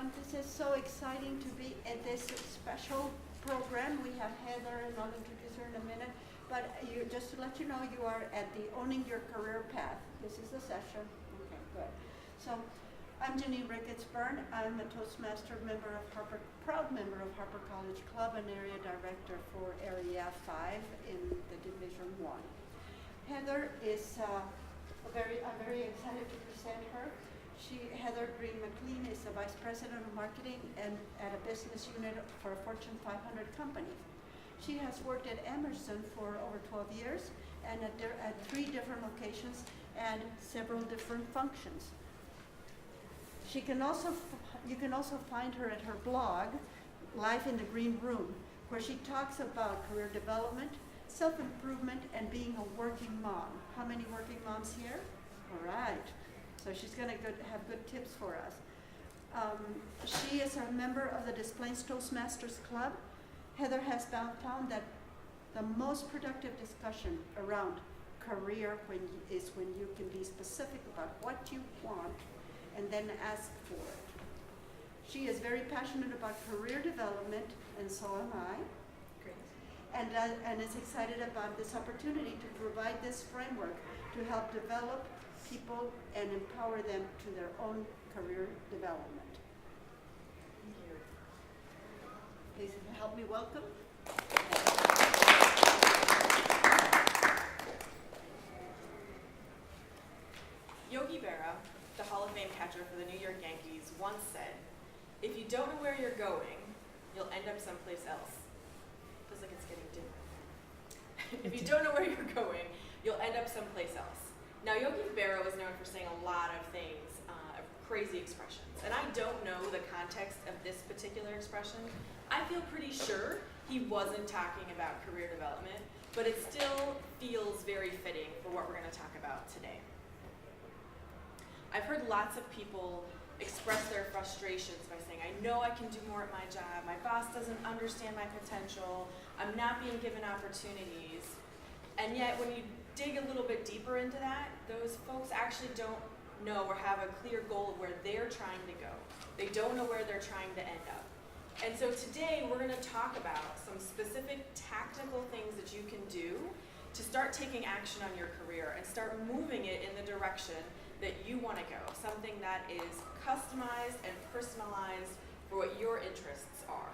everyone. This is so exciting to be at this special program. We have Heather, and I'll introduce her in a minute. But just to let you know, you are at the Owning Your Career Path. This is the session. Okay, good. So I'm Janine Ricketts-Byrne. I'm a Toastmaster member of proud member of Harper College Club and area director for Area 5 in the Division 1. Heather is I'm very excited to present her. Heather Green McLean is the Vice President of Marketing and at a business unit for a Fortune 500 company. She has worked at Emerson for over 12 years and at 3 different locations and several different functions. You can also find her at her blog, Life in the Green Room, where she talks about career development, self-improvement, and being a working mom. How many working moms here? All right. So she's going to have good tips for us. She is a member of the Des Plaines Toastmasters Club. Heather has found that the most productive discussion around career is when you can be specific about what you want and then ask for it. She is very passionate about career development, and so am I. Great. And is excited about this opportunity to provide this framework to help develop people and empower them to their own career development. Thank you. Please help me welcome. Yogi Berra, the Hall of Fame catcher for the New York Yankees, once said, "If you don't know where you're going, you'll end up someplace else." Feels like it's getting dimmer. If you don't know where you're going, you'll end up someplace else. Now, Yogi Berra was known for saying a lot of things, crazy expressions, and I don't know the context of this particular expression. I feel pretty sure he wasn't talking about career development, but it still feels very fitting for what we're going to talk about today. I've heard lots of people express their frustrations by saying, "I know I can do more at my job, my boss doesn't understand my potential, I'm not being given opportunities," and yet when you dig a little bit deeper into that, those folks actually don't know or have a clear goal of where they're trying to go. They don't know where they're trying to end up. And so today we're going to talk about some specific tactical things that you can do to start taking action on your career and start moving it in the direction that you want to go, something that is customized and personalized for what your interests are.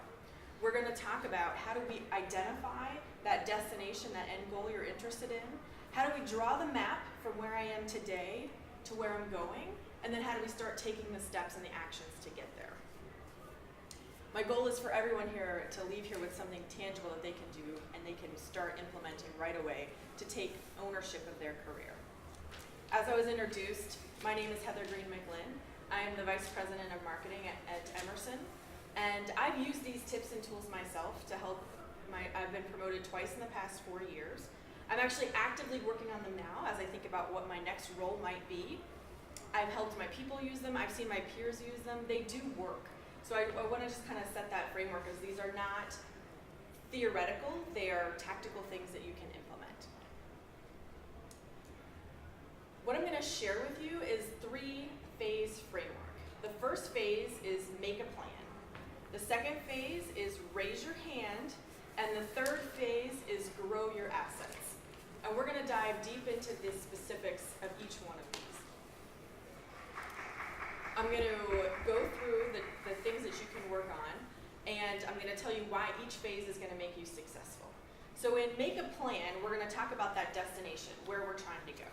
We're going to talk about how do we identify that destination, that end goal you're interested in. How do we draw the map from where I am today to where I'm going? And then how do we start taking the steps and the actions to get there? My goal is for everyone here to leave here with something tangible that they can do and they can start implementing right away to take ownership of their career. As I was introduced, my name is Heather Green McLean. I am the Vice President of Marketing at Emerson. And I've used these tips and tools myself to help I've been promoted twice in the past 4 years. I'm actually actively working on them now as I think about what my next role might be. I've helped my people use them. I've seen my peers use them. They do work. So I want to just kind of set that framework as these are not theoretical. They are tactical things that you can implement. What I'm going to share with you is 3-phase framework. The first phase is make a plan. The second phase is raise your hand. And the third phase is grow your assets. And we're going to dive deep into the specifics of each one of these. I'm going to go through the things that you can work on, and I'm going to tell you why each phase is going to make you successful. So in make a plan, we're going to talk about that destination, where we're trying to go.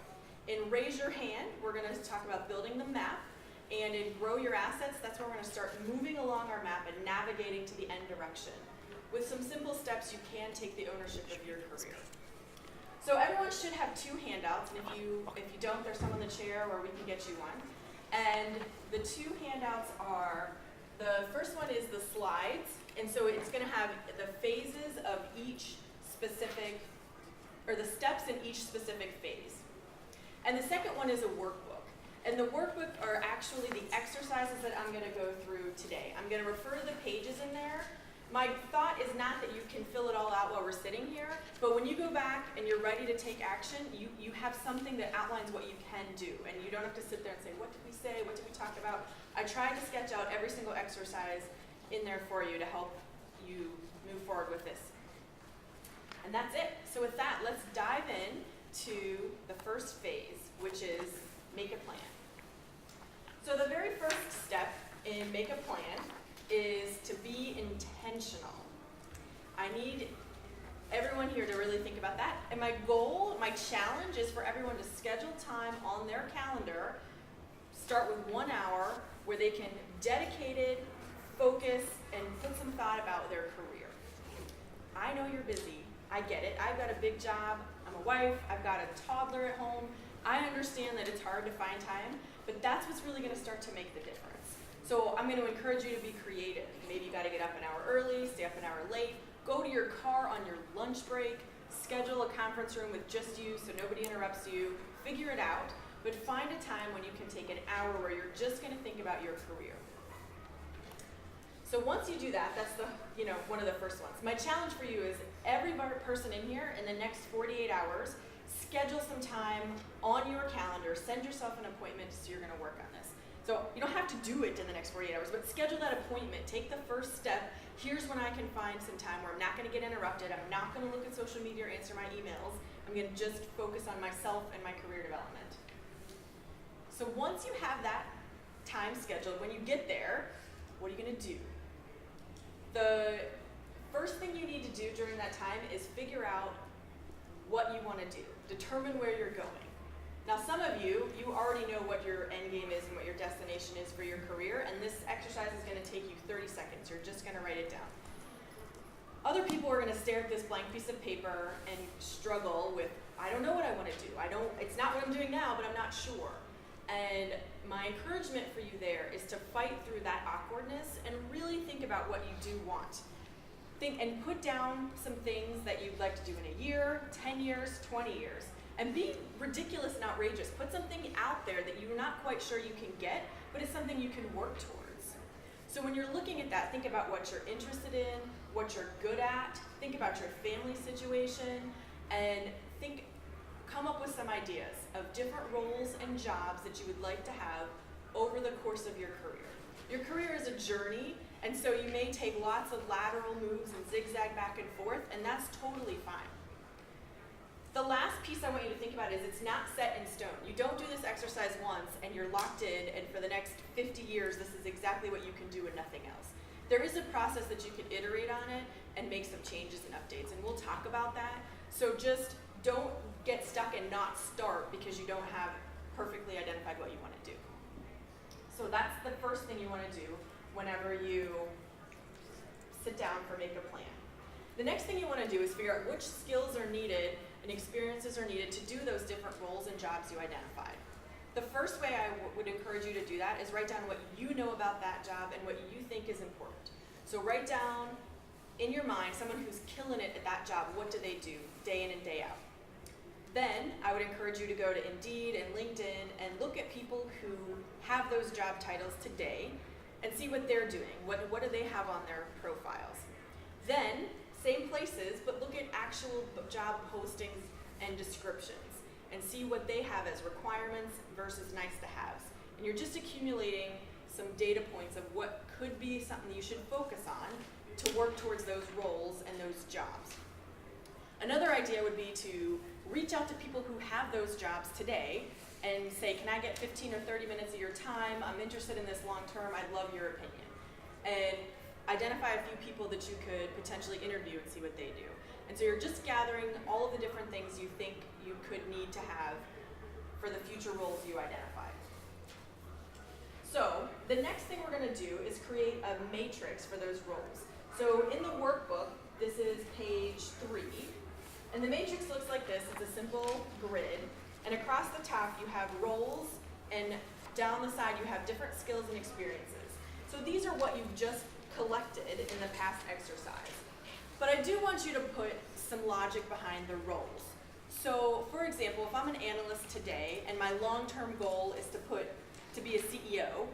In raise your hand, we're going to talk about building the map. And in grow your assets, that's where we're going to start moving along our map and navigating to the end direction. With some simple steps, you can take the ownership of your career. So everyone should have 2 handouts, and if you don't, there's some on the chair or we can get you one. And the 2 handouts are, the first one is the slides, and so it's going to have the phases of each specific, or the steps in each specific phase. And the second one is a workbook. And the workbook are actually the exercises that I'm going to go through today. I'm going to refer to the pages in there. My thought is not that you can fill it all out while we're sitting here, but when you go back and you're ready to take action, you have something that outlines what you can do, and you don't have to sit there and say, what did we say, what did we talk about? I tried to sketch out every single exercise in there for you to help you move forward with this. And that's it. So with that, let's dive in to the first phase, which is make a plan. So the very first step in make a plan is to be intentional. I need everyone here to really think about that. And my goal, my challenge is for everyone to schedule time on their calendar, start with 1 hour where they can dedicate it, focus, and put some thought about their career. I know you're busy. I get it. I've got a big job. I'm a wife. I've got a toddler at home. I understand that it's hard to find time, but that's what's really going to start to make the difference. So I'm going to encourage you to be creative. Maybe you got to get up an hour early, stay up an hour late, go to your car on your lunch break, schedule a conference room with just you so nobody interrupts you, figure it out, but find a time when you can take an hour where you're just going to think about your career. So once you do that, that's one of the first ones. My challenge for you is every person in here in the next 48 hours, schedule some time on your calendar, send yourself an appointment so you're going to work on this. So you don't have to do it in the next 48 hours, but schedule that appointment. Take the first step. Here's when I can find some time where I'm not going to get interrupted. I'm not going to look at social media or answer my emails. I'm going to just focus on myself and my career development. So once you have that time scheduled, when you get there, what are you going to do? The first thing you need to do during that time is figure out what you want to do. Determine where you're going. Now some of you already know what your end game is and what your destination is for your career, and this exercise is going to take you 30 seconds. You're just going to write it down. Other people are going to stare at this blank piece of paper and struggle with, I don't know what I want to do. It's not what I'm doing now, but I'm not sure. And my encouragement for you there is to fight through that awkwardness and really think about what you do want. Think and put down some things that you'd like to do in a year, 10 years, 20 years. And be ridiculous and outrageous. Put something out there that you're not quite sure you can get, but it's something you can work towards. So when you're looking at that, think about what you're interested in, what you're good at, think about your family situation, and come up with some ideas of different roles and jobs that you would like to have over the course of your career. Your career is a journey, and so you may take lots of lateral moves and zigzag back and forth, and that's totally fine. The last piece I want you to think about is it's not set in stone. You don't do this exercise once and you're locked in, and for the next 50 years this is exactly what you can do and nothing else. There is a process that you can iterate on it and make some changes and updates, and we'll talk about that. So just don't get stuck and not start because you don't have perfectly identified what you want to do. So that's the first thing you want to do whenever you sit down for make a plan. The next thing you want to do is figure out which skills are needed and experiences are needed to do those different roles and jobs you identified. The first way I would encourage you to do that is write down what you know about that job and what you think is important. So write down in your mind someone who's killing it at that job. What do they do day in and day out? Then I would encourage you to go to Indeed and LinkedIn and look at people who have those job titles today and see what they're doing. What do they have on their profiles? Then, same places, but look at actual job postings and descriptions and see what they have as requirements versus nice to haves. And you're just accumulating some data points of what could be something you should focus on to work towards those roles and those jobs. Another idea would be to reach out to people who have those jobs today and say, can I get 15 or 30 minutes of your time? I'm interested in this long term. I'd love your opinion. And identify a few people that you could potentially interview and see what they do. And so you're just gathering all of the different things you think you could need to have for the future roles you identified. So the next thing we're going to do is create a matrix for those roles. So in the workbook, this is page 3. And the matrix looks like this. It's a simple grid. And across the top, you have roles, and down the side, you have different skills and experiences. So these are what you've just collected in the past exercise. But I do want you to put some logic behind the roles. So, for example, if I'm an analyst today, and my long-term goal is to be a CEO,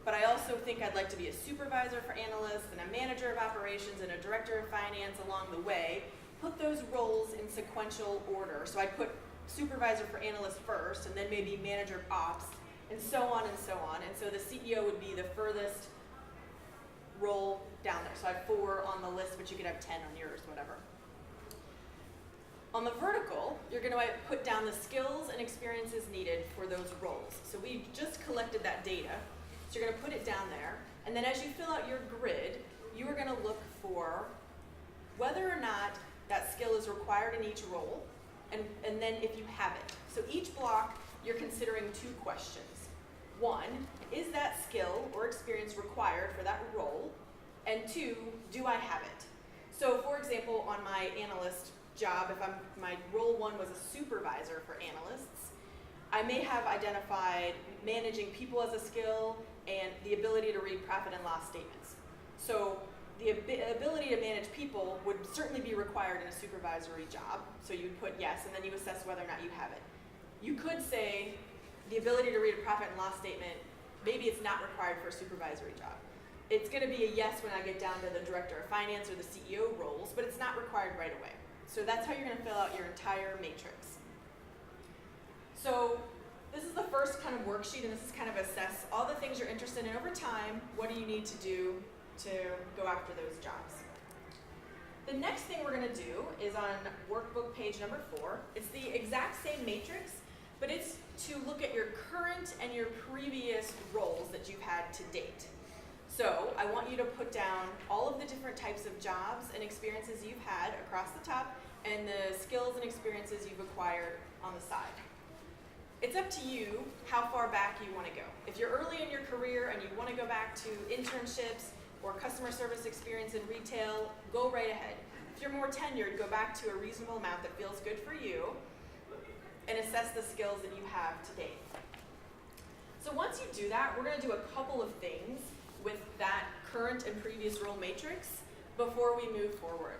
but I also think I'd like to be a supervisor for analysts, and a manager of operations, and a director of finance along the way, put those roles in sequential order. So I'd put supervisor for analyst first, and then maybe manager of ops, and so on and so on. And so the CEO would be the furthest role down there. So I have 4 on the list, but you could have 10 on yours, whatever. On the vertical, you're going to put down the skills and experiences needed for those roles. So we just collected that data. So you're going to put it down there. And then as you fill out your grid, you are going to look for whether or not that skill is required in each role, and then if you have it. So each block, you're considering 2 questions. 1, is that skill or experience required for that role? And 2, do I have it? So for example, on my analyst job, if my role 1 was a supervisor for analysts, I may have identified managing people as a skill and the ability to read profit and loss statements. So the ability to manage people would certainly be required in a supervisory job. So you'd put yes, and then you assess whether or not you have it. You could say the ability to read a profit and loss statement, maybe it's not required for a supervisory job. It's going to be a yes when I get down to the director of finance or the CEO roles, but it's not required right away. So that's how you're going to fill out your entire matrix. So this is the first kind of worksheet, and this is kind of assess all the things you're interested in over time. What do you need to do to go after those jobs? The next thing we're going to do is on workbook page number 4. It's the exact same matrix, but it's to look at your current and your previous roles that you've had to date. So I want you to put down all of the different types of jobs and experiences you've had across the top and the skills and experiences you've acquired on the side. It's up to you how far back you want to go. If you're early in your career and you want to go back to internships or customer service experience in retail, go right ahead. If you're more tenured, go back to a reasonable amount that feels good for you and assess the skills that you have to date. So once you do that, we're going to do a couple of things with that current and previous role matrix before we move forward.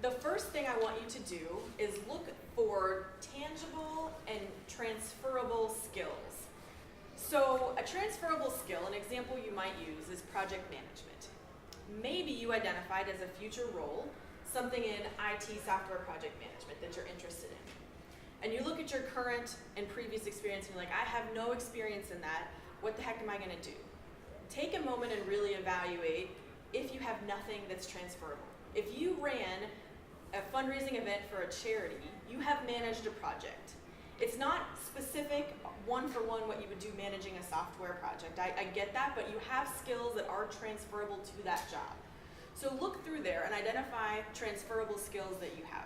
The first thing I want you to do is look for tangible and transferable skills. So a transferable skill, an example you might use is project management. Maybe you identified as a future role something in IT software project management that you're interested in. And you look at your current and previous experience and you're like, I have no experience in that. What the heck am I going to do? Take a moment and really evaluate if you have nothing that's transferable. If you ran a fundraising event for a charity, you have managed a project. It's not specific one-for-one what you would do managing a software project. I get that, but you have skills that are transferable to that job. So look through there and identify transferable skills that you have.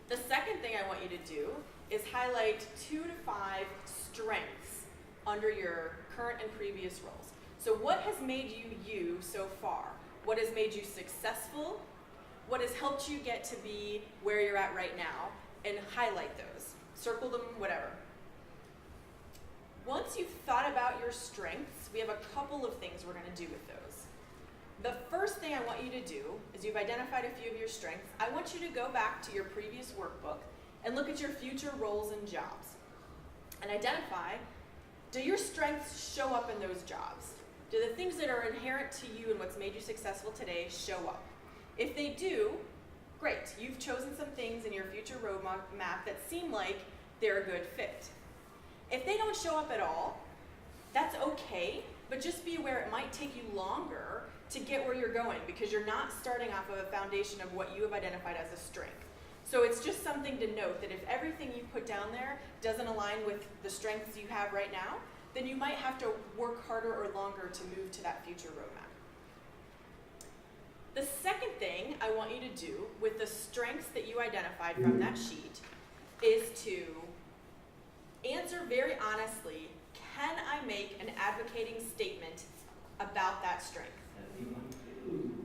The second thing I want you to do is highlight 2 to 5 strengths under your current and previous roles. So what has made you you so far? What has made you successful? What has helped you get to be where you're at right now? And highlight those. Circle them, whatever. Once you've thought about your strengths, we have a couple of things we're going to do with those. The first thing I want you to do is you've identified a few of your strengths. I want you to go back to your previous workbook and look at your future roles and jobs. And identify, do your strengths show up in those jobs? Do the things that are inherent to you and what's made you successful today show up? If they do, great. You've chosen some things in your future roadmap that seem like they're a good fit. If they don't show up at all, that's okay, but just be aware it might take you longer to get where you're going because you're not starting off of a foundation of what you have identified as a strength. So it's just something to note that if everything you put down there doesn't align with the strengths you have right now, then you might have to work harder or longer to move to that future roadmap. The second thing I want you to do with the strengths that you identified from that sheet is to answer very honestly, can I make an advocating statement about that strength?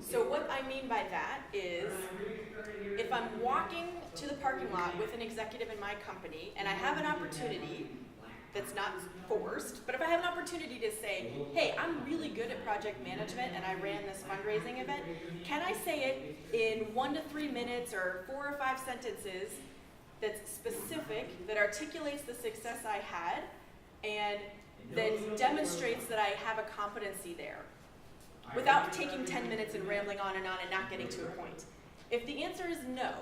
So what I mean by that is, if I'm walking to the parking lot with an executive in my company and I have an opportunity that's not forced, but if I have an opportunity to say, hey, I'm really good at project management and I ran this fundraising event, can I say it in 1 to 3 minutes or 4 or 5 sentences that's specific, that articulates the success I had, and that demonstrates that I have a competency there, without taking 10 minutes and rambling on and not getting to a point? If the answer is no,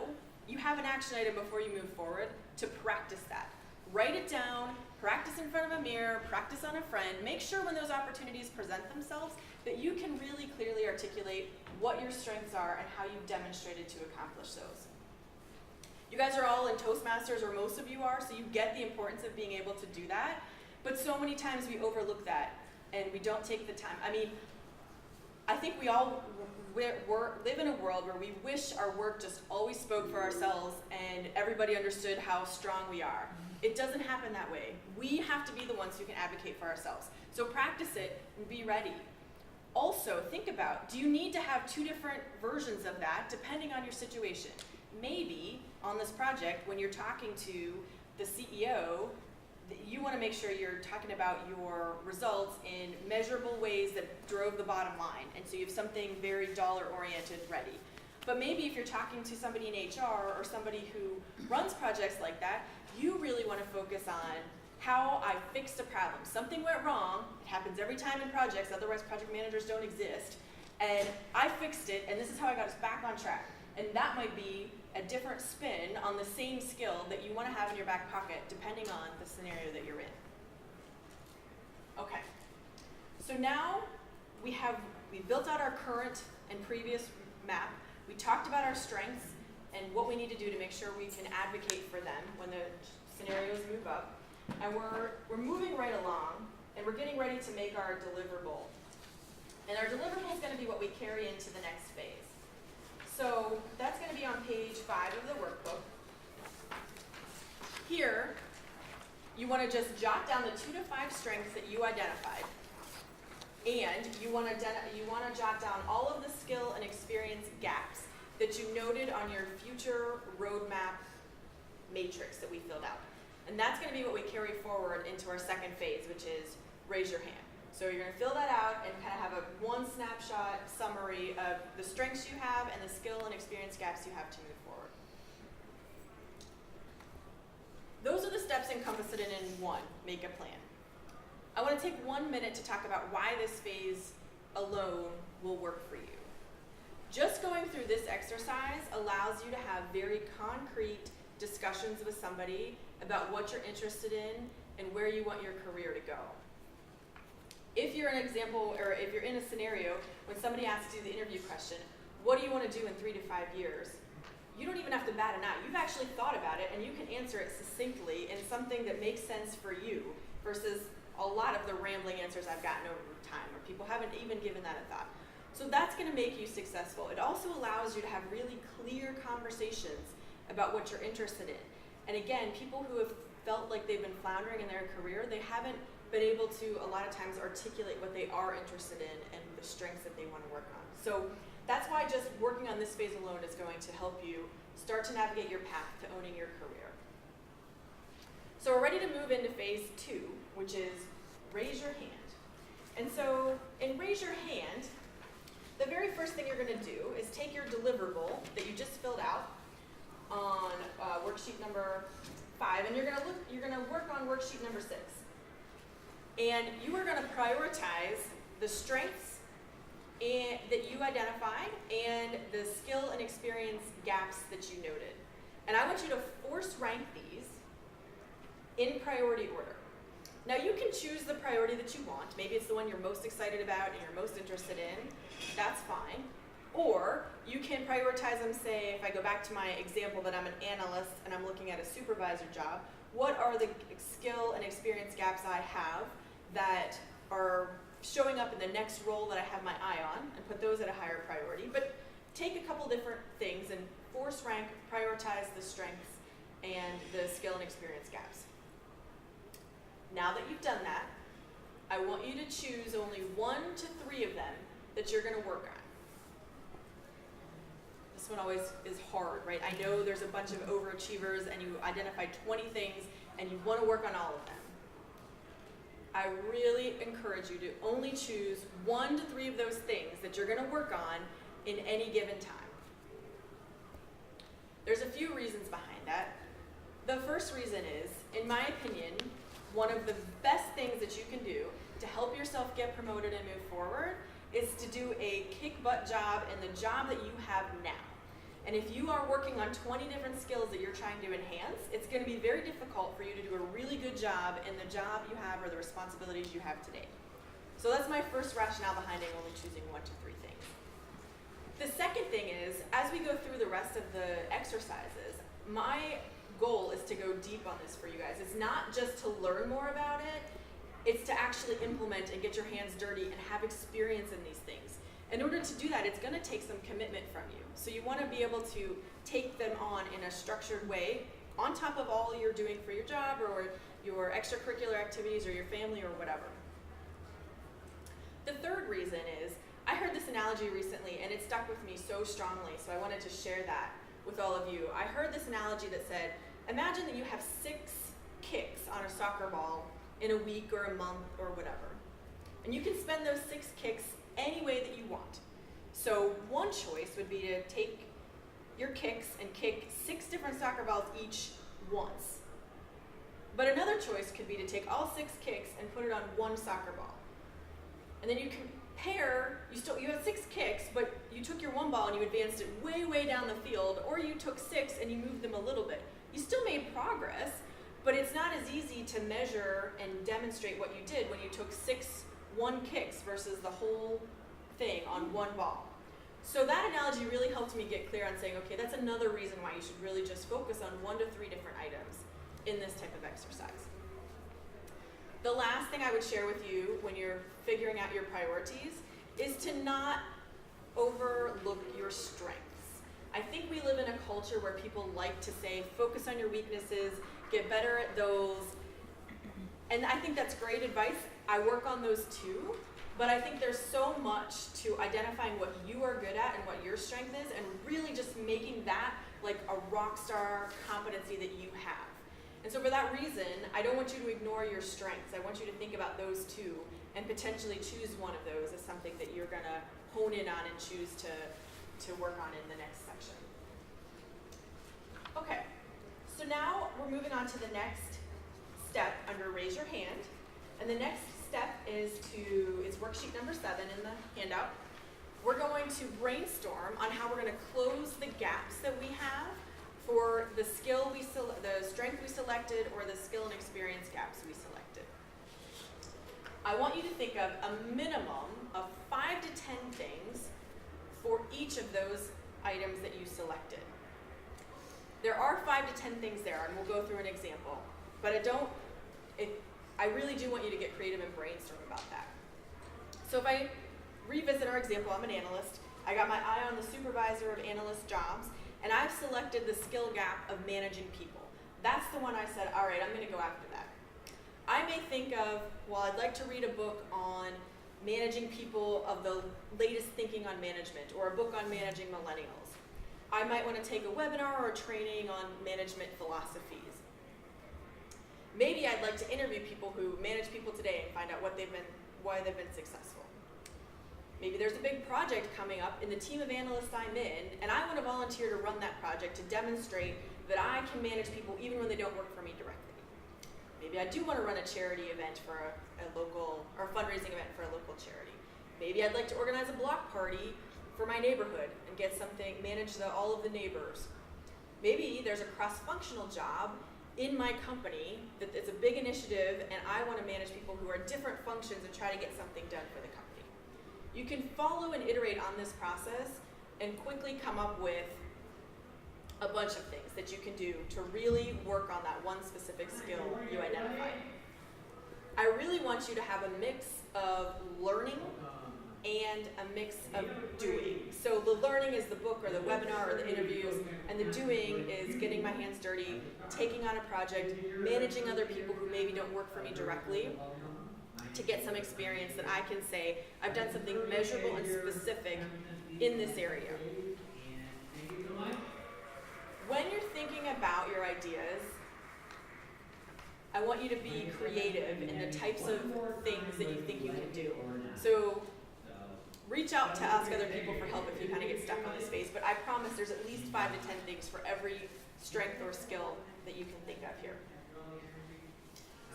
you have an action item before you move forward to practice that. Write it down, Practice in front of a mirror, practice on a friend. Make sure when those opportunities present themselves that you can really clearly articulate what your strengths are and how you've demonstrated to accomplish those. You guys are all in Toastmasters, or most of you are, so you get the importance of being able to do that. But so many times we overlook that and we don't take the time. I mean, I think we all live in a world where we wish our work just always spoke for ourselves and everybody understood how strong we are. It doesn't happen that way. We have to be the ones who can advocate for ourselves. So practice it and be ready. Also, think about, do you need to have two different versions of that depending on your situation? Maybe on this project, when you're talking to the CEO, you want to make sure you're talking about your results in measurable ways that drove the bottom line. And so you have something very dollar-oriented ready. But maybe if you're talking to somebody in HR or somebody who runs projects like that, you really want to focus on how I fixed a problem. Something went wrong. It happens every time in projects, otherwise project managers don't exist. And I fixed it, and this is how I got us back on track. And that might be a different spin on the same skill that you want to have in your back pocket, depending on the scenario that you're in. Okay, so now we built out our current and previous map. We talked about our strengths and what we need to do to make sure we can advocate for them when the scenarios move up. And we're moving right along, and we're getting ready to make our deliverable. And our deliverable is going to be what we carry into the next phase. So that's going to be on page 5 of the workbook. Here, you want to just jot down the 2 to 5 strengths that you identified. And you want to jot down all of the skill and experience gaps that you noted on your future roadmap matrix that we filled out. And that's going to be what we carry forward into our second phase, which is raise your hand. So you're going to fill that out and kind of have a one snapshot summary of the strengths you have and the skill and experience gaps you have to move forward. Those are the steps encompassed in one, make a plan. I want to take 1 minute to talk about why this phase alone will work for you. Just going through this exercise allows you to have very concrete discussions with somebody about what you're interested in and where you want your career to go. If you're an example, or if you're in a scenario when somebody asks you the interview question, what do you want to do in 3 to 5 years? You don't even have to bat an eye. You've actually thought about it and you can answer it succinctly in something that makes sense for you versus a lot of the rambling answers I've gotten over time where people haven't even given that a thought. So that's going to make you successful. It also allows you to have really clear conversations about what you're interested in. And again, people who have felt like they've been floundering in their career, they haven't been able to a lot of times articulate what they are interested in and the strengths that they want to work on. So that's why just working on this phase alone is going to help you start to navigate your path to owning your career. So we're ready to move into phase 2, which is raise your hand. And so in raise your hand, the very first thing you're going to do is take your deliverable that you just filled out on worksheet number 5, and you're going to work on worksheet number 6. And you are going to prioritize the strengths that you identified and the skill and experience gaps that you noted. And I want you to force rank these in priority order. Now you can choose the priority that you want. Maybe it's the one you're most excited about and you're most interested in. That's fine. Or you can prioritize them, say, if I go back to my example that I'm an analyst and I'm looking at a supervisor job, what are the skill and experience gaps I have that are showing up in the next role that I have my eye on, and put those at a higher priority. But take a couple different things and force rank, prioritize the strengths and the skill and experience gaps. Now that you've done that, I want you to choose only 1 to 3 of them that you're going to work on. This one always is hard, right? I know there's a bunch of overachievers and you identified 20 things and you want to work on all of them. I really encourage you to only choose 1 to 3 of those things that you're going to work on in any given time. There's a few reasons behind that. The first reason is, in my opinion, one of the best things that you can do to help yourself get promoted and move forward is to do a kick-butt job in the job that you have now. And if you are working on 20 different skills that you're trying to enhance, it's going to be very difficult for you to do a really good job in the job you have or the responsibilities you have today. So that's my first rationale behind only choosing 1 to 3 things. The second thing is, as we go through the rest of the exercises, my goal is to go deep on this for you guys. It's not just to learn more about it, it's to actually implement and get your hands dirty and have experience in these things. In order to do that, it's going to take some commitment from you. So you want to be able to take them on in a structured way, on top of all you're doing for your job or your extracurricular activities or your family or whatever. The third reason is, I heard this analogy recently and it stuck with me so strongly, so I wanted to share that with all of you. I heard this analogy that said, imagine that you have 6 kicks on a soccer ball in a week or a month or whatever. And you can spend those 6 kicks any way that you want. So one choice would be to take your kicks and kick 6 different soccer balls each once. But another choice could be to take all 6 kicks and put it on one soccer ball. And then you compare, you had 6 kicks, but you took your one ball and you advanced it way, way down the field, or you took 6 and you moved them a little bit. You still made progress, but it's not as easy to measure and demonstrate what you did when you took 6 one kicks versus the whole thing on one ball. So that analogy really helped me get clear on saying, okay, that's another reason why you should really just focus on 1 to 3 different items in this type of exercise. The last thing I would share with you when you're figuring out your priorities is to not overlook your strengths. I think we live in a culture where people like to say, focus on your weaknesses, get better at those. And I think that's great advice. I work on those too. But I think there's so much to identifying what you are good at and what your strength is, and really just making that like a rock star competency that you have. And so for that reason, I don't want you to ignore your strengths. I want you to think about those too, and potentially choose one of those as something that you're going to hone in on and choose to work on in the next section. Okay, so now we're moving on to the next step under raise your hand. And the next step is it's worksheet number 7 in the handout. We're going to brainstorm on how we're going to close the gaps that we have for the skill the strength we selected, or the skill and experience gaps we selected. I want you to think of a minimum of 5 to 10 things for each of those items that you selected. There are 5 to 10 things there, and we'll go through an example. But I really do want you to get creative and brainstorm about that. So if I revisit our example, I'm an analyst. I got my eye on the supervisor of analyst jobs, and I've selected the skill gap of managing people. That's the one I said, all right, I'm going to go after that. I may think of, well, I'd like to read a book on managing people of the latest thinking on management, or a book on managing millennials. I might want to take a webinar or a training on management philosophies. Maybe I'd like to interview people who manage people today and find out why they've been successful. Maybe there's a big project coming up in the team of analysts I'm in, and I want to volunteer to run that project to demonstrate that I can manage people even when they don't work for me directly. Maybe I do want to run a charity event for a local, or a fundraising event for a local charity. Maybe I'd like to organize a block party for my neighborhood and get something, manage all of the neighbors. Maybe there's a cross-functional job in my company that it's a big initiative, and I want to manage people who are different functions and try to get something done for the company. You can follow and iterate on this process and quickly come up with a bunch of things that you can do to really work on that one specific skill you identified. I really want you to have a mix of learning and a mix of doing. So the learning is the book or the webinar or the interviews, and the doing is getting my hands dirty, taking on a project, managing other people who maybe don't work for me directly, to get some experience that I can say, I've done something measurable and specific in this area. When you're thinking about your ideas, I want you to be creative in the types of things that you think you can do. So reach out to ask other people for help if you kind of get stuck on this space, but I promise there's at least 5 to 10 things for every strength or skill that you can think of here.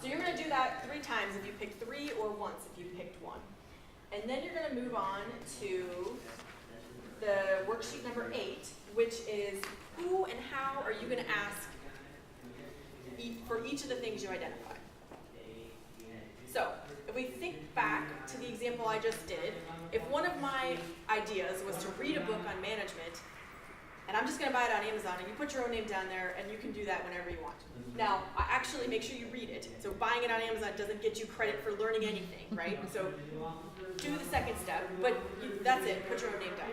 So you're going to do that 3 times if you picked 3, or once if you picked 1. And then you're going to move on to the worksheet number 8, which is who and how are you going to ask for each of the things you identified. So, if we think back to the example I just did, if one of my ideas was to read a book on management, and I'm just going to buy it on Amazon, and you put your own name down there, and you can do that whenever you want. Now, actually make sure you read it. So buying it on Amazon doesn't get you credit for learning anything, right? So do the second step, but that's it. Put your own name down.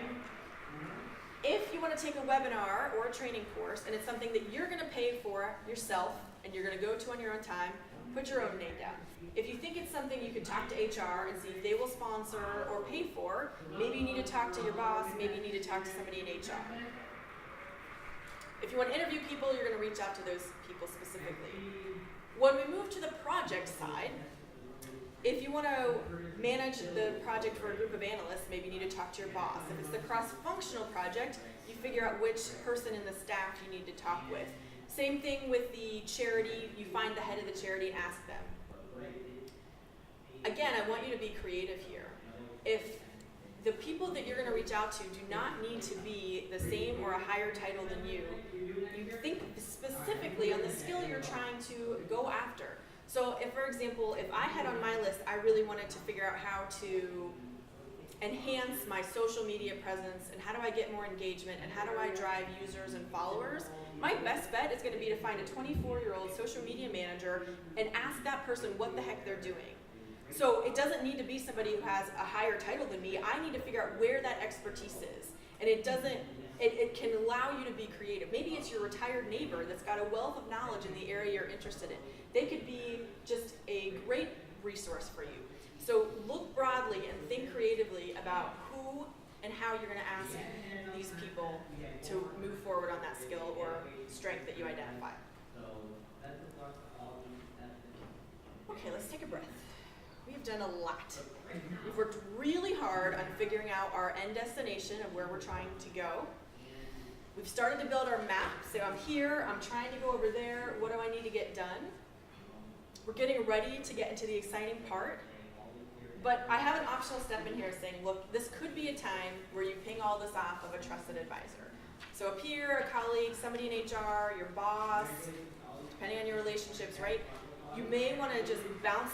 If you want to take a webinar or a training course, and it's something that you're going to pay for yourself, and you're going to go to on your own time, put your own name down. If you think it's something you could talk to HR and see if they will sponsor or pay for, maybe you need to talk to your boss, maybe you need to talk to somebody in HR. If you want to interview people, you're going to reach out to those people specifically. When we move to the project side, if you want to manage the project for a group of analysts, maybe you need to talk to your boss. If it's the cross-functional project, you figure out which person in the staff you need to talk with. Same thing with the charity, you find the head of the charity and ask them. Again, I want you to be creative here. If the people that you're going to reach out to do not need to be the same or a higher title than you, you think specifically on the skill you're trying to go after. So if, for example, if I had on my list, I really wanted to figure out how to enhance my social media presence and how do I get more engagement and how do I drive users and followers, my best bet is going to be to find a 24-year-old social media manager and ask that person what the heck they're doing. So it doesn't need to be somebody who has a higher title than me. I need to figure out where that expertise is. And it can allow you to be creative. Maybe it's your retired neighbor that's got a wealth of knowledge in the area you're interested in. They could be just a great resource for you. So look broadly and think creatively about who and how you're going to ask these people to move forward on that skill or strength that you identify. Okay, let's take a breath. We've done a lot. We've worked really hard on figuring out our end destination of where we're trying to go. We've started to build our map. So I'm here, I'm trying to go over there. What do I need to get done? We're getting ready to get into the exciting part. But I have an optional step in here saying, look, this could be a time where you ping all this off of a trusted advisor. So a peer, a colleague, somebody in HR, your boss, depending on your relationships, right? You may want to just bounce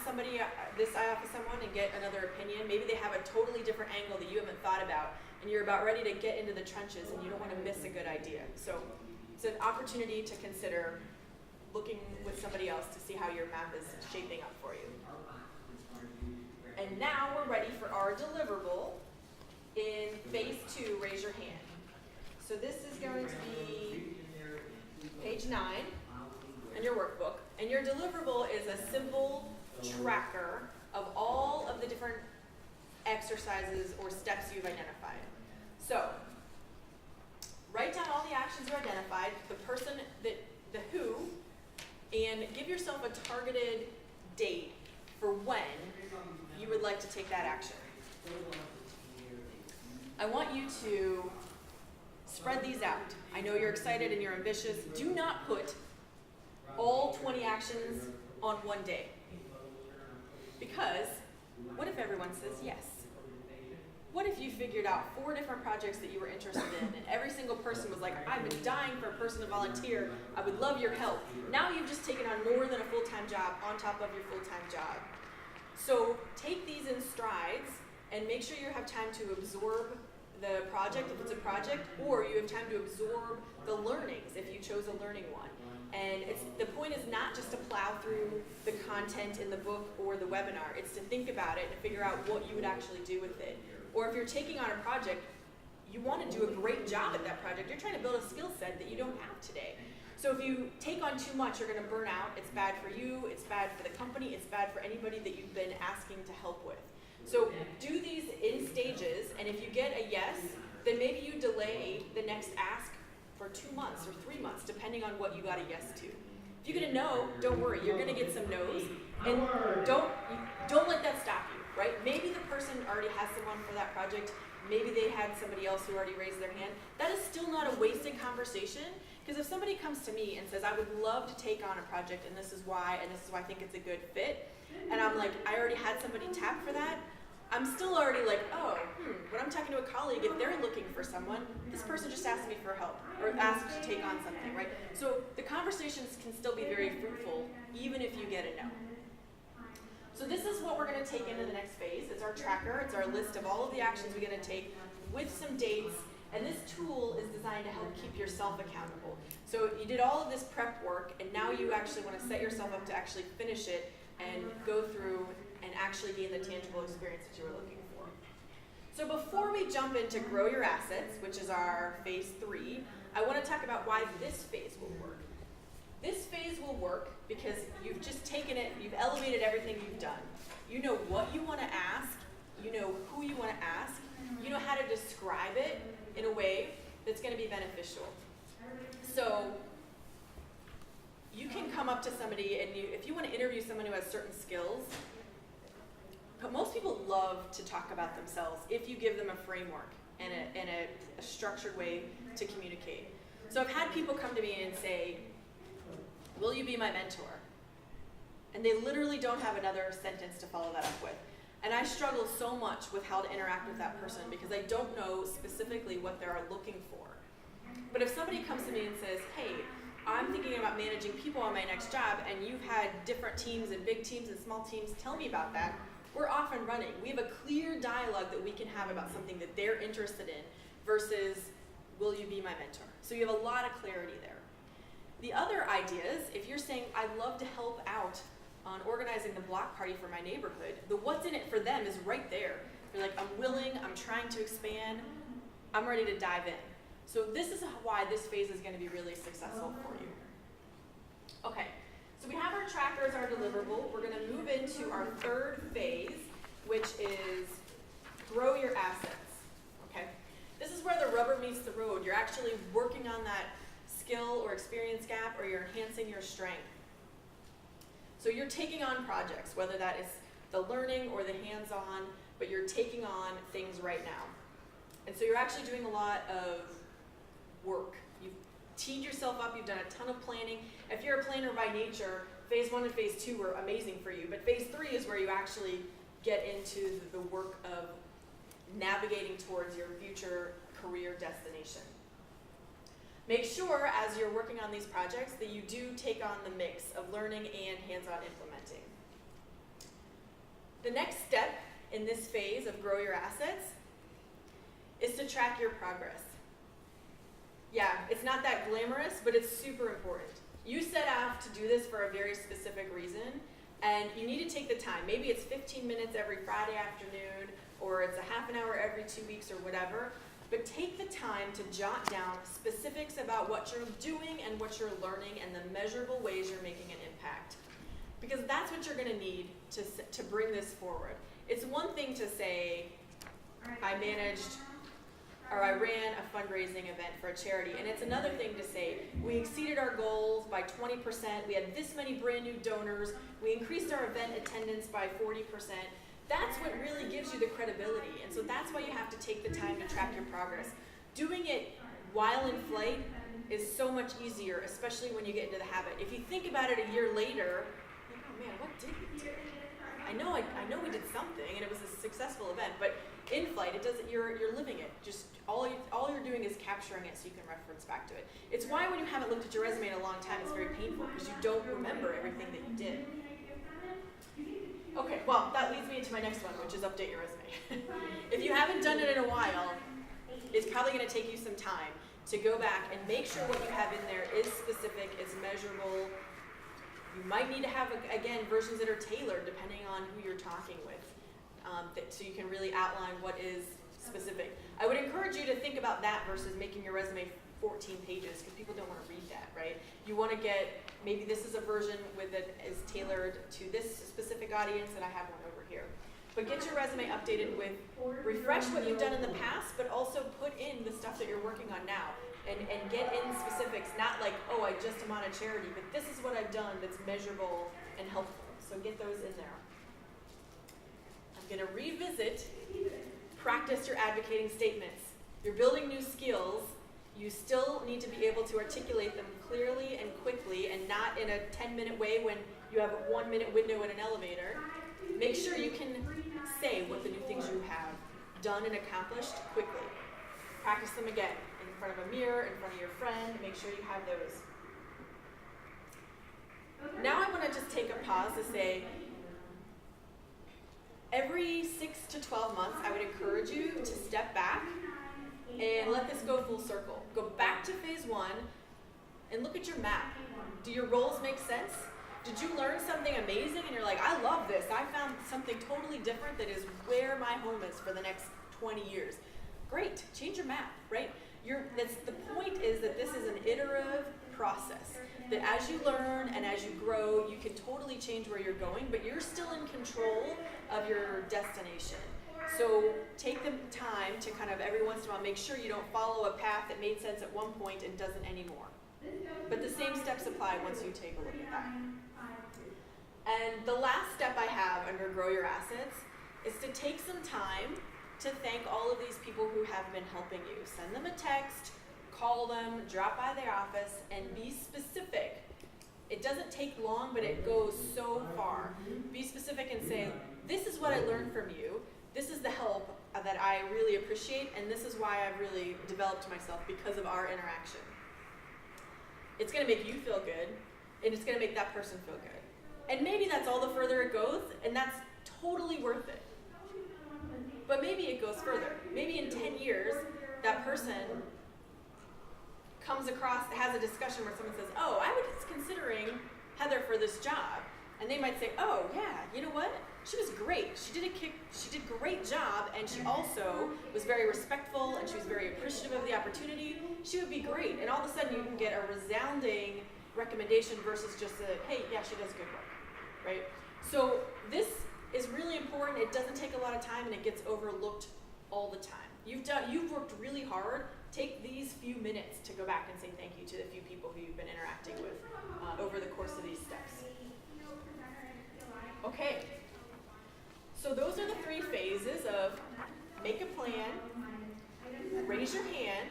this off of someone and get another opinion. Maybe they have a totally different angle that you haven't thought about, and you're about ready to get into the trenches, and you don't want to miss a good idea. So it's an opportunity to consider looking with somebody else to see how your map is shaping up for you. And now we're ready for our deliverable in phase 2, raise your hand. So this is going to be page 9 in your workbook. And your deliverable is a simple tracker of all of the different exercises or steps you've identified. So write down all the actions you identified, the person, the who, and give yourself a targeted date for when you would like to take that action. I want you to spread these out. I know you're excited and you're ambitious. Do not put all 20 actions on one day. Because what if everyone says yes? What if you figured out 4 different projects that you were interested in and every single person was like, I've been dying for a person to volunteer, I would love your help. Now you've just taken on more than a full-time job on top of your full-time job. So take these in strides and make sure you have time to absorb the project if it's a project, or you have time to absorb the learnings if you chose a learning one. And the point is not just to plow through the content in the book or the webinar. It's to think about it and figure out what you would actually do with it. Or if you're taking on a project, you want to do a great job at that project. You're trying to build a skill set that you don't have today. So if you take on too much, you're going to burn out. It's bad for you. It's bad for the company. It's bad for anybody that you've been asking to help with. So do these in stages, and if you get a yes, then maybe you delay the next ask for 2 months or 3 months, depending on what you got a yes to. If you get a no, don't worry, you're gonna get some no's, and don't let that stop you, right? Maybe the person already has someone for that project, maybe they had somebody else who already raised their hand. That is still not a wasted conversation, because if somebody comes to me and says, I would love to take on a project, and this is why I think it's a good fit, and I'm like, I already had somebody tap for that, I'm still already like, oh, when I'm talking to a colleague, if they're looking for someone, this person just asked me for help or asked to take on something, right? So the conversations can still be very fruitful, even if you get a no. So this is what we're going to take into the next phase. It's our tracker. It's our list of all of the actions we're going to take with some dates. And this tool is designed to help keep yourself accountable. So you did all of this prep work, and now you actually want to set yourself up to actually finish it and go through and actually gain the tangible experience that you were looking for. So before we jump into grow your assets, which is our phase 3, I want to talk about why this phase will work. This phase will work because you've just taken it, you've elevated everything you've done. You know what you want to ask, you know who you want to ask, you know how to describe it in a way that's going to be beneficial. So you can come up to somebody and if you want to interview someone who has certain skills, but most people love to talk about themselves if you give them a framework and a structured way to communicate. So I've had people come to me and say, will you be my mentor? And they literally don't have another sentence to follow that up with. And I struggle so much with how to interact with that person because I don't know specifically what they're looking for. But if somebody comes to me and says, hey, I'm thinking about managing people on my next job and you've had different teams and big teams and small teams, tell me about that. We're off and running. We have a clear dialogue that we can have about something that they're interested in versus, will you be my mentor? So you have a lot of clarity there. The other ideas, if you're saying, I'd love to help out on organizing the block party for my neighborhood, the what's in it for them is right there. They're like, I'm willing, I'm trying to expand, I'm ready to dive in. So this is why this phase is going to be really successful for you. Okay, so we have our tracker as our deliverable. We're going to move into our third phase, which is grow your assets. Okay, this is where the rubber meets the road. You're actually working on that skill or experience gap, or you're enhancing your strength. So you're taking on projects, whether that is the learning or the hands-on, but you're taking on things right now. And so you're actually doing a lot of work. You've teed yourself up, you've done a ton of planning. If you're a planner by nature, phase 1 and phase 2 were amazing for you, but phase 3 is where you actually get into the work of navigating towards your future career destination. Make sure, as you're working on these projects, that you do take on the mix of learning and hands-on implementing. The next step in this phase of grow your assets is to track your progress. Yeah, it's not that glamorous, but it's super important. You set out to do this for a very specific reason, and you need to take the time. Maybe it's 15 minutes every Friday afternoon, or it's a half an hour every 2 weeks or whatever. But take the time to jot down specifics about what you're doing and what you're learning and the measurable ways you're making an impact. Because that's what you're going to need to bring this forward. It's one thing to say, I managed or I ran a fundraising event for a charity, and it's another thing to say, we exceeded our goals by 20%, we had this many brand new donors, we increased our event attendance by 40%. That's what really gives you the credibility. And so that's why you have to take the time to track your progress. Doing it while in flight is so much easier, especially when you get into the habit. If you think about it a year later, like, oh man, what did we do? I know we did something and it was a successful event, but in flight it doesn't, you're living it. Just all you're doing is capturing it so you can reference back to it. It's why when you haven't looked at your resume in a long time, it's very painful because you don't remember everything that you did. Okay, well, that leads me into my next one, which is update your resume. If you haven't done it in a while, it's probably going to take you some time to go back and make sure what you have in there is specific, is measurable. You might need to have, again, versions that are tailored depending on who you're talking with, so you can really outline what is specific. I would encourage you to think about that versus making your resume 14 pages, because people don't want to read that, right? You want to get, maybe this is a version that is tailored to this specific audience, and I have one over here. But get your resume updated with, refresh what you've done in the past, but also put in the stuff that you're working on now. And get in specifics, not like, oh, I just am on a charity, but this is what I've done that's measurable and helpful. So get those in there. I'm going to revisit, practice your advocating statements. You're building new skills. You still need to be able to articulate them clearly and quickly and not in a 10-minute way when you have a 1-minute window in an elevator. Make sure you can say what the new things you have done and accomplished quickly. Practice them again in front of a mirror, in front of your friend. Make sure you have those. Now I want to just take a pause to say, every 6 to 12 months, I would encourage you to step back and let this go full circle. Go back to phase 1 and look at your map. Do your roles make sense? Did you learn something amazing and you're like, I love this. I found something totally different that is where my home is for the next 20 years. Great, change your map, right? The point is that this is an iterative process. That as you learn and as you grow, you can totally change where you're going, but you're still in control of your destination. So take the time to kind of every once in a while make sure you don't follow a path that made sense at one point and doesn't anymore. But the same steps apply once you take a look at that. And the last step I have under Grow Your Assets is to take some time to thank all of these people who have been helping you. Send them a text, call them, drop by their office, and be specific. It doesn't take long, but it goes so far. Be specific and say, this is what I learned from you. This is the help that I really appreciate, and this is why I've really developed myself because of our interaction. It's going to make you feel good, and it's going to make that person feel good. And maybe that's all the further it goes, and that's totally worth it. But maybe it goes further. Maybe in 10 years, that person comes across, has a discussion where someone says, oh, I was considering Heather for this job. And they might say, oh, yeah, you know what? She was great. She did a great job, and she also was very respectful, and she was very appreciative of the opportunity. She would be great. And all of a sudden, you can get a resounding recommendation versus just a, hey, yeah, she does good work, right? So this is really important. It doesn't take a lot of time, and it gets overlooked all the time. You've worked really hard. Take these few minutes to go back and say thank you to the few people who you've been interacting with over the course of these steps. Okay, so those are the 3 phases of make a plan, raise your hand,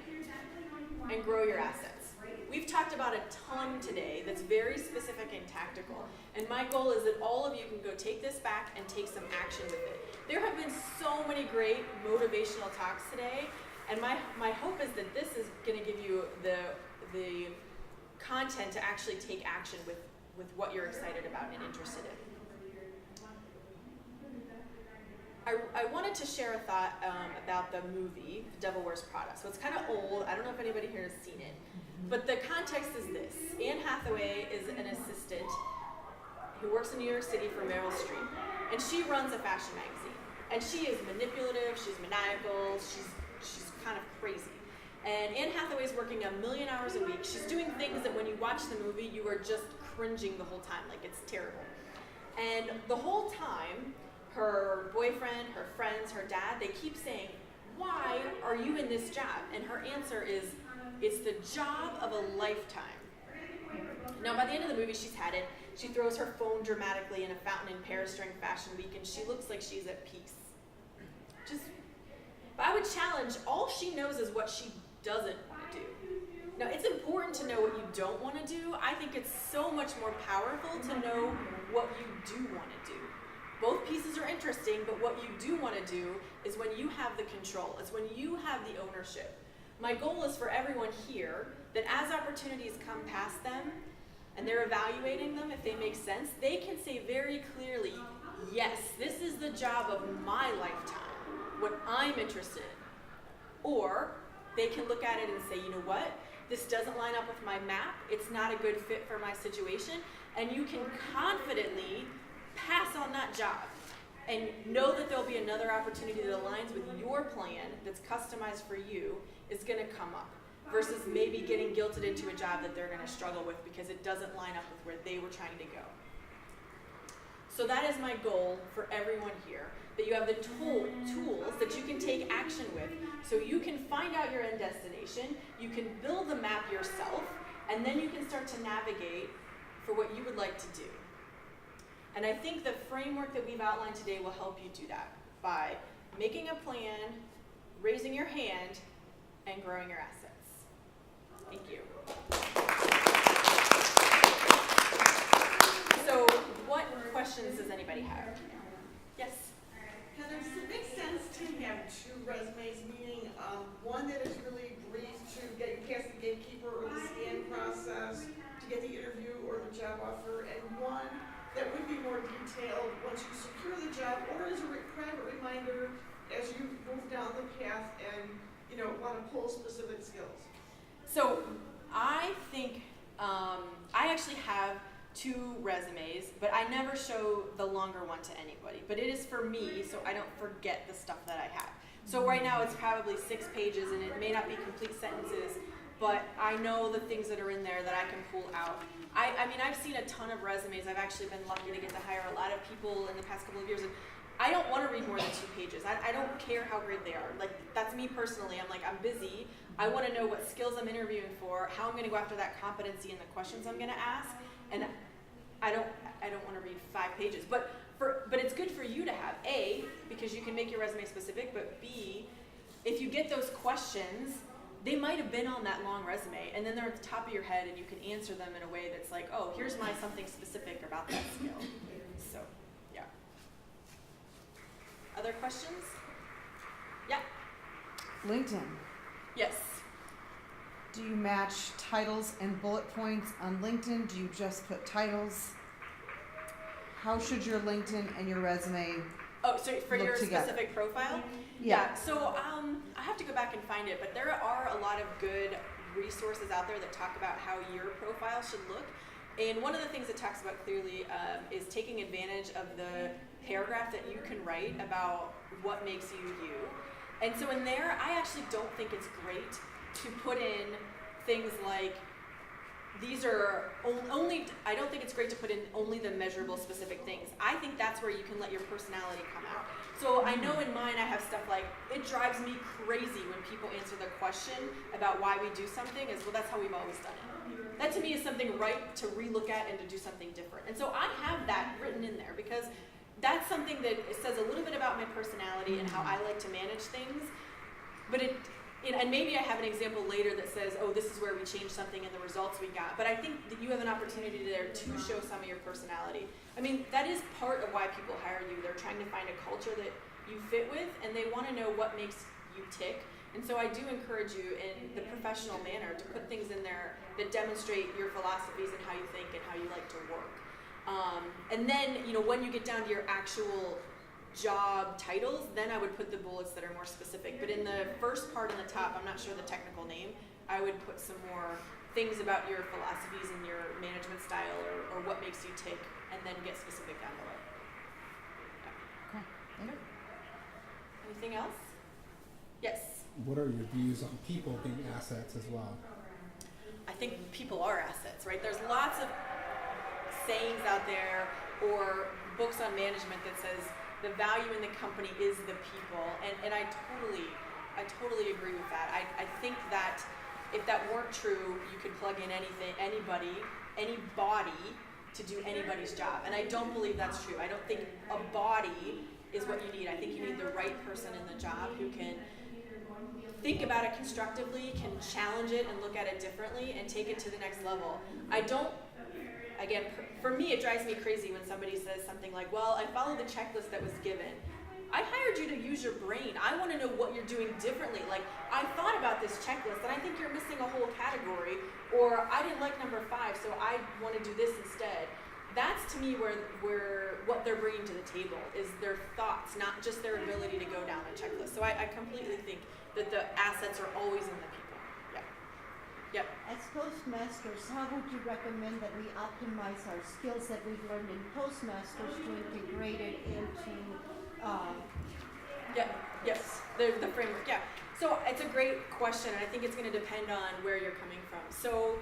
and grow your assets. We've talked about a ton today that's very specific and tactical, and my goal is that all of you can go take this back and take some action with it. There have been so many great motivational talks today, and my hope is that this is going to give you the content to actually take action with what you're excited about and interested in. I wanted to share a thought about the movie, The Devil Wears Prada. So it's kind of old. I don't know if anybody here has seen it. But the context is this. Anne Hathaway is an assistant who works in New York City for Meryl Streep. And she runs a fashion magazine. And she is manipulative. She's maniacal. She's kind of crazy. And Anne Hathaway's working 1 million hours a week. She's doing things that when you watch the movie, you are just cringing the whole time. Like, it's terrible. And the whole time, her boyfriend, her friends, her dad, they keep saying, why are you in this job? And her answer is, it's the job of a lifetime. Now, by the end of the movie, she's had it. She throws her phone dramatically in a fountain in Paris during Fashion Week, and she looks like she's at peace. But I would challenge, all she knows is what she doesn't want to do. Now, it's important to know what you don't want to do. I think it's so much more powerful to know what you do want to do. Both pieces are interesting, but what you do want to do is when you have the control. It's when you have the ownership. My goal is for everyone here that as opportunities come past them and they're evaluating them, if they make sense, they can say very clearly, yes, this is the job of my lifetime, what I'm interested in. Or they can look at it and say, you know what, this doesn't line up with my map, it's not a good fit for my situation, and you can confidently pass on that job and know that there'll be another opportunity that aligns with your plan that's customized for you is going to come up versus maybe getting guilted into a job that they're going to struggle with because it doesn't line up with where they were trying to go. So that is my goal for everyone here, that you have the tools that you can take action with so you can find out your end destination, you can build the map yourself, and then you can start to navigate for what you would like to do. And I think the framework that we've outlined today will help you do that by making a plan, raising your hand, and growing your assets. Thank you. So what questions does anybody have? Yes? Can Does it make sense to have two resumes, meaning one that is really brief to get you past the gatekeeper or the scan process to get the interview or the job offer, and one that would be more detailed once you secure the job, or as a private reminder as you move down the path and want to pull specific skills? So I think I actually have two resumes, but I never show the longer one to anybody. But it is for me, so I don't forget the stuff that I have. So right now it's probably 6 pages, and it may not be complete sentences, but I know the things that are in there that I can pull out. I mean, I've seen a ton of resumes. I've actually been lucky to get to hire a lot of people in the past couple of years, and I don't want to read more than 2 pages. I don't care how great they are. Like, that's me personally. I'm like, I'm busy. I want to know what skills I'm interviewing for, how I'm going to go after that competency and the questions I'm going to ask, and I don't want to read 5 pages. But it's good for you to have, A, because you can make your resume specific, but B, if you get those questions, they might have been on that long resume, and then they're at the top of your head, and you can answer them in a way that's like, oh, here's my something specific about that skill. So, yeah. Other questions? Yeah. LinkedIn. Yes. Do you match titles and bullet points on LinkedIn? Do you just put titles? How should your LinkedIn and your resume Oh, so for look your together? specific profile? Yeah. So I have to go back and find it, but there are a lot of good resources out there that talk about how your profile should look. And one of the things it talks about clearly is taking advantage of the paragraph that you can write about what makes you you. And so in there, I actually don't think it's great to put in things like, these are only, I don't think it's great to put in only the measurable specific things. I think that's where you can let your personality come out. So I know in mine I have stuff like, it drives me crazy when people answer the question about why we do something as, well, that's how we've always done it. That to me is something right to relook at and to do something different. And so I have that written in there because that's something that says a little bit about my personality and how I like to manage things. But and maybe I have an example later that says, oh, this is where we changed something and the results we got. But I think that you have an opportunity there to show some of your personality. I mean, that is part of why people hire you. They're trying to find a culture that you fit with, and they want to know what makes you tick. And so I do encourage you in the professional manner to put things in there that demonstrate your philosophies and how you think and how you like to work. And then, when you get down to your actual job titles, then I would put the bullets that are more specific. But in the first part on the top, I'm not sure the technical name, I would put some more things about your philosophies and your management style or what makes you tick, and then get specific down below. Okay. Thank you. Anything else? Yes. What are your views on people being assets as well? I think people are assets, right? There's lots of sayings out there or books on management that says the value in the company is the people, and I totally agree with that. I think that if that weren't true, you could plug in anybody to do anybody's job, and I don't believe that's true. I don't think a body is what you need. I think you need the right person in the job who can think about it constructively, can challenge it and look at it differently, and take it to the next level. Again, for me, it drives me crazy when somebody says something like, well, I followed the checklist that was given. I hired you to use your brain. I want to know what you're doing differently. Like, I thought about this checklist, and I think you're missing a whole category, or I didn't like number 5, so I want to do this instead. That's, to me, where what they're bringing to the table is their thoughts, not just their ability to go down a checklist. So I completely think that the assets are always in the people. Yep. As Postmasters, how would you recommend that we optimize our skills that we've learned in Postmasters to integrate it into Yes, the framework, yeah. So it's a great question, and I think it's going to depend on where you're coming from. So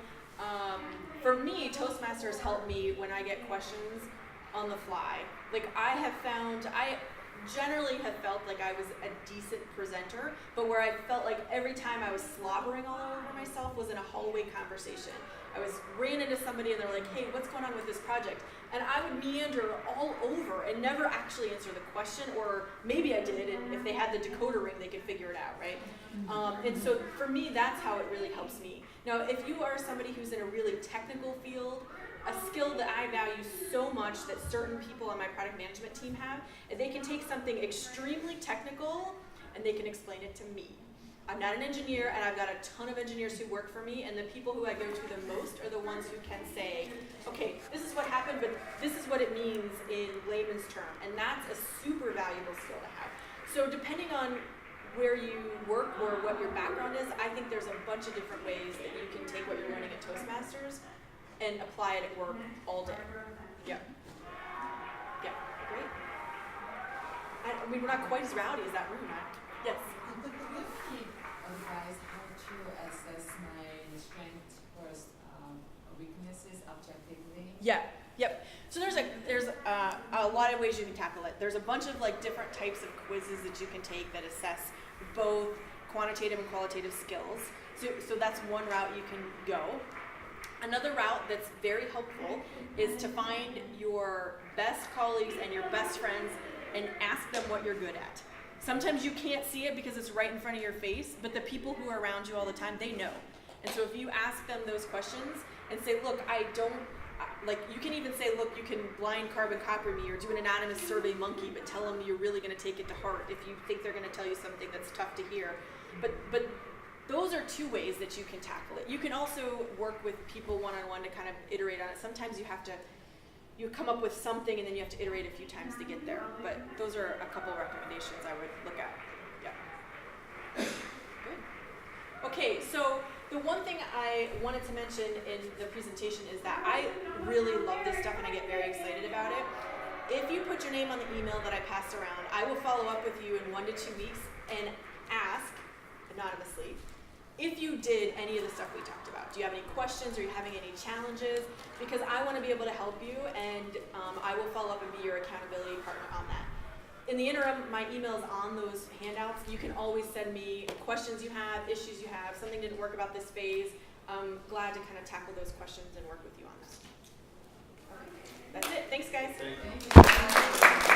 for me, Toastmasters helped me when I get questions on the fly. Like, I generally have felt like I was a decent presenter, but where I felt like every time I was slobbering all over myself was in a hallway conversation. I ran into somebody and they're like, hey, what's going on with this project? And I would meander all over and never actually answer the question, or maybe I did, and if they had the decoder ring, they could figure it out, right? And so for me, that's how it really helps me. Now, if you are somebody who's in a really technical field, a skill that I value so much that certain people on my product management team have, and they can take something extremely technical and they can explain it to me. I'm not an engineer, and I've got a ton of engineers who work for me, and the people who I go to the most are the ones who can say, okay, this is what happened, but this is what it means in layman's term, and that's a super valuable skill to have. So depending on where you work or what your background is, I think there's a bunch of different ways that you can take what you're learning at Toastmasters and apply it at work all day. Yeah. Yeah, great. I mean, we're not quite as rowdy as that room. Yes? Could you advise how to assess my strengths versus weaknesses objectively? Yeah. Yep. So there's a lot of ways you can tackle it. There's a bunch of like different types of quizzes that you can take that assess both quantitative and qualitative skills. So that's one route you can go. Another route that's very helpful is to find your best colleagues and your best friends and ask them what you're good at. Sometimes you can't see it because it's right in front of your face, but the people who are around you all the time, they know. And so if you ask them those questions and say, look, you can even say, look, you can blind carbon copy me or do an anonymous survey monkey, but tell them you're really going to take it to heart if you think they're going to tell you something that's tough to hear. But those are two ways that you can tackle it. You can also work with people one-on-one to kind of iterate on it. Sometimes you come up with something and then you have to iterate a few times to get there. But those are a couple of recommendations I would look at. Yeah. Good. Okay, so the one thing I wanted to mention in the presentation is that I really love this stuff and I get very excited about it. If you put your name on the email that I passed around, I will follow up with you in 1 to 2 weeks and ask anonymously if you did any of the stuff we talked about. Do you have any questions? Are you having any challenges? Because I want to be able to help you, and I will follow up and be your accountability partner on that. In the interim, my email is on those handouts. You can always send me questions you have, issues you have, something didn't work about this phase. I'm glad to kind of tackle those questions and work with you on that. Okay. That's it. Thanks, guys. Thank you.